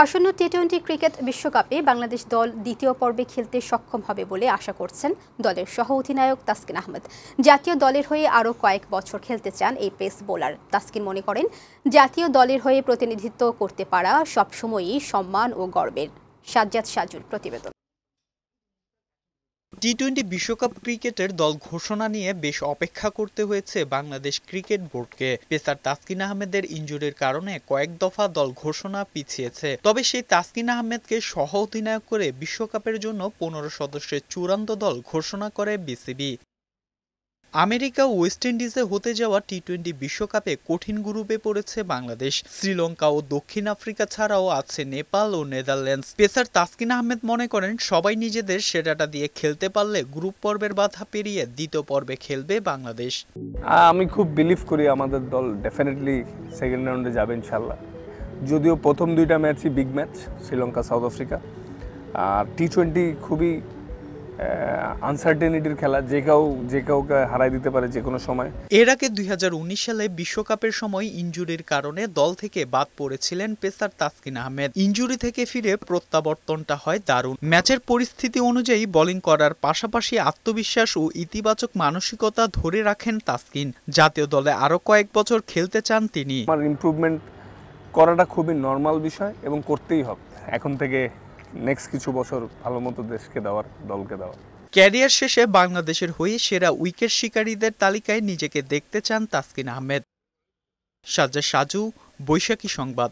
আসন্ন টি-20 ক্রিকেট বিশ্বকাপে বাংলাদেশ দল দ্বিতীয় পর্বে খেলতে সক্ষম হবে বলে আশা করছেন দলের সহ অধিনায়ক তাসকিন আহমেদ। জাতীয় দলের হয়ে আরও কয়েক বছর খেলতে চান এই পেস বোলার। তাসকিন মনে করেন, জাতীয় দলের হয়ে প্রতিনিধিত্ব করতে পারা সবসময়ই সম্মান ও গর্বের। সাজ্জাদ সাজুর প্রতিবেদন। টি-20 বিশ্বকাপ ক্রিকেটের দল ঘোষণা নিয়ে বেশ অপেক্ষা করতে হয়েছে বাংলাদেশ ক্রিকেট বোর্ডকে। পেসার তাসকিন আহমেদের ইনজুরির কারণে কয়েক দফা দল ঘোষণা পিছিয়েছে। তবে সেই তাসকিন আহমেদকে সহ অধিনায়ক করে বিশ্বকাপের জন্য 15 সদস্যের চূড়ান্ত দল ঘোষণা করে বিসিবি। আমেরিকা ও ওয়েস্ট ইন্ডিজে হতে যাওয়া টি-20 বিশ্বকাপে কঠিন গ্রুপে পড়েছে বাংলাদেশ। শ্রীলঙ্কা ও দক্ষিণ আফ্রিকা ছাড়াও আছে নেপাল ও নেদারল্যান্ডস। পেসার তাসকিন আহমেদ মনে করেন, সবাই নিজেদের সেরাটা দিয়ে খেলতে পারলে গ্রুপ পর্বের বাধা পেরিয়ে দ্বিতীয় পর্বে খেলবে বাংলাদেশ। আমি খুব বিলিভ করি আমাদের দল ডেফিনেটলি সেকেন্ড রাউন্ডে যাবে ইনশাল্লাহ। যদিও প্রথম দুইটা ম্যাচই big match, Sri Lanka south Africa. আর টি-20 খুবই আনসার্টেনিটির খেলা, যে কাউকে হারাই দিতে পারে যে কোনো সময়। এর আগে 2019 সালে বিশ্বকাপের সময় ইনজুরির কারণে দল থেকে বাদ পড়েছিলেন পেসার তাসকিন আহমেদ। ইনজুরি থেকে ফিরে প্রত্যাবর্তনটা হয় দারুণ। ম্যাচের পরিস্থিতি অনুযায়ী বোলিং করার পাশাপাশি আত্মবিশ্বাস ও ইতিবাচক মানসিকতা ধরে রাখেন তাসকিন। জাতীয় দলে আরো কয়েক বছর খেলতে চান তিনি। আমার ইমপ্রুভমেন্ট করাটা খুবই নর্মাল বিষয় এবং করতেই হবে। এখন থেকে নেক্সট কিছু বছর ভালো মতো দেশকে দেওয়ার, দলকে দেওয়ার। ক্যারিয়ার শেষে বাংলাদেশের হয়ে সেরা উইকেট শিকারীদের তালিকায় নিজেকে দেখতে চান তাসকিন আহমেদ। সাজ্জাদ সাজু, বৈশাখী সংবাদ।